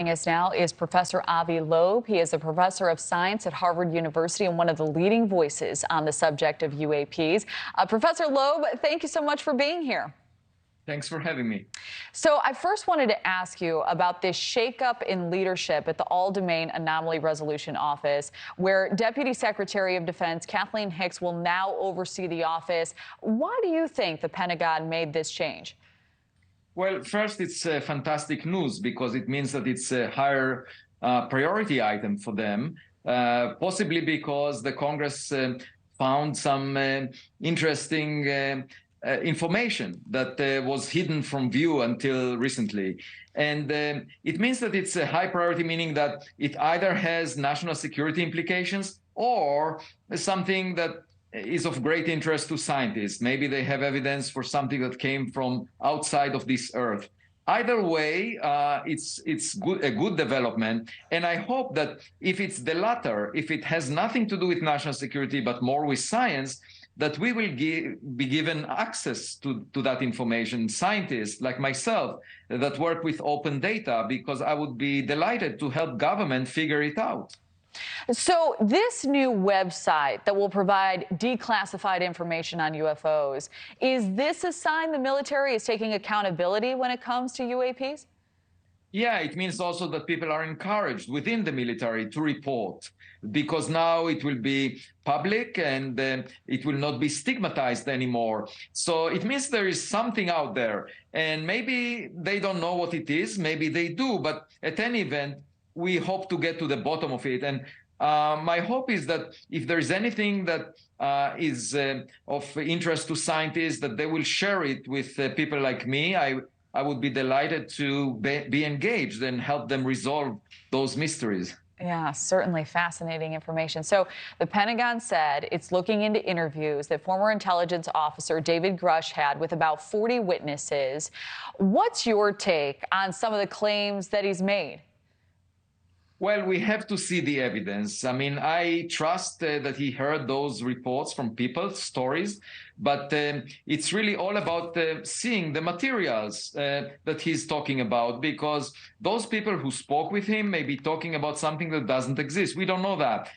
Joining us now is Professor Avi Loeb. He is a professor of science at Harvard University and one of the leading voices on the subject of UAPs. Professor Loeb, thank you so much for being here. Thanks for having me. So I first wanted to ask you about this shakeup in leadership at the All-Domain Anomaly Resolution Office, where Deputy Secretary of Defense Kathleen Hicks will now oversee the office. Why do you think the Pentagon made this change? Well, first, it's fantastic news because it means that it's a higher priority item for them, possibly because the Congress found some interesting information that was hidden from view until recently. And it means that it's a high priority, meaning that it either has national security implications or something that is of great interest to scientists. Maybe they have evidence for something that came from outside of this Earth. Either way, it's a good development. And I hope that if it's the latter, if it has nothing to do with national security, but more with science, that we will be given access to that information. Scientists like myself that work with open data, because I would be delighted to help government figure it out. So this new website that will provide declassified information on UFOs, is this a sign the military is taking accountability when it comes to UAPs? Yeah, it means also that people are encouraged within the military to report, because now it will be public and it will not be stigmatized anymore. So it means there is something out there, and maybe they don't know what it is, maybe they do, but at any event, we hope to get to the bottom of it. And my hope is that if there is anything that is of interest to scientists, that they will share it with people like me. I would be delighted to be engaged and help them resolve those mysteries. Yeah, certainly fascinating information. So the Pentagon said it's looking into interviews that former intelligence officer David Grush had with about 40 witnesses. What's your take on some of the claims that he's made? Well, we have to see the evidence. I mean, I trust that he heard those reports from people, stories, but it's really all about seeing the materials that he's talking about, because those people who spoke with him may be talking about something that doesn't exist. We don't know that.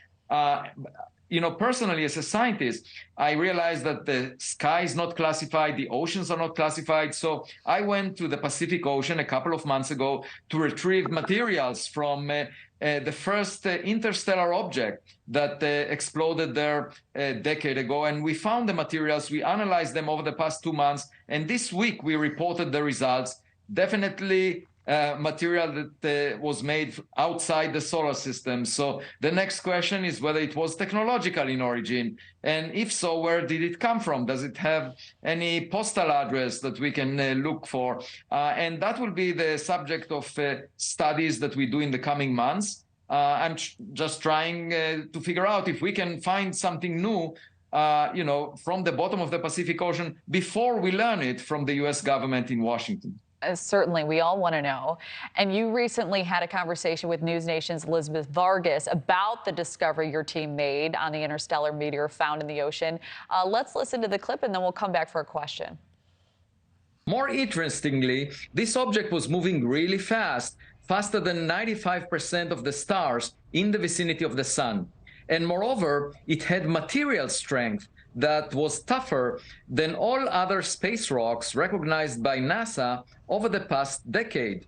You know, personally, as a scientist, I realized that the sky is not classified, the oceans are not classified. So I went to the Pacific Ocean a couple of months ago to retrieve materials from the first interstellar object that exploded there a decade ago. And we found the materials, we analyzed them over the past 2 months. And this week we reported the results. Definitely material that was made outside the solar system. So the next question is whether it was technological in origin. And if so, where did it come from? Does it have any postal address that we can look for? And that will be the subject of studies that we do in the coming months. I'm just trying to figure out if we can find something new you know, from the bottom of the Pacific Ocean before we learn it from the US government in Washington. Certainly, we all want to know. And you recently had a conversation with NewsNation's Elizabeth Vargas about the discovery your team made on the interstellar meteor found in the ocean. Let's listen to the clip and then we'll come back for a question. More interestingly, this object was moving really fast, faster than 95% of the stars in the vicinity of the sun. And moreover, it had material strength that was tougher than all other space rocks recognized by NASA over the past decade.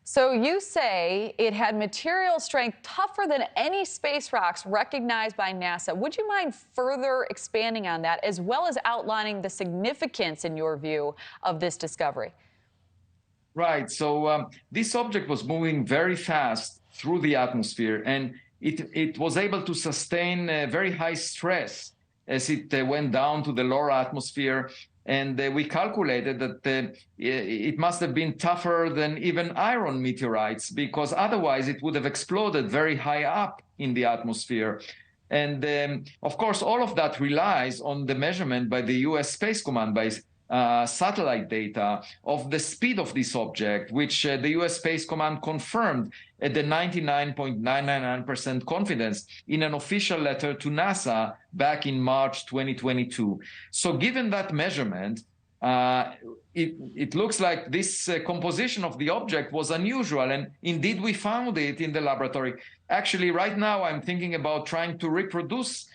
So you say it had material strength tougher than any space rocks recognized by NASA. Would you mind further expanding on that, as well as outlining the significance, in your view, of this discovery? Right. So this object was moving very fast through the atmosphere, and it was able to sustain very high stress as it went down to the lower atmosphere. And we calculated that it must have been tougher than even iron meteorites, because otherwise it would have exploded very high up in the atmosphere. And of course, all of that relies on the measurement by the US Space Command, by satellite data of the speed of this object, which the US Space Command confirmed at the 99.999% confidence in an official letter to NASA back in March 2022. So given that measurement, it looks like this composition of the object was unusual, and indeed we found it in the laboratory. Actually, right now I'm thinking about trying to reproduce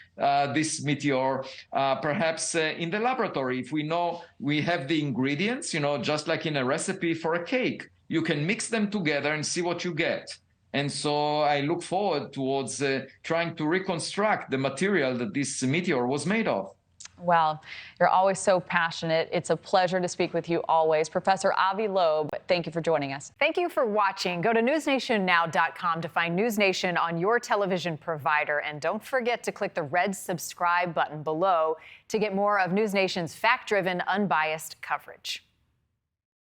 this meteor, perhaps in the laboratory. If we know we have the ingredients, just like in a recipe for a cake, you can mix them together and see what you get. And so I look forward towards trying to reconstruct the material that this meteor was made of. Well, you're always so passionate. It's a pleasure to speak with you always. Professor Avi Loeb, thank you for joining us. Thank you for watching. Go to newsnationnow.com to find NewsNation on your television provider. And don't forget to click the red subscribe button below to get more of NewsNation's fact-driven, unbiased coverage.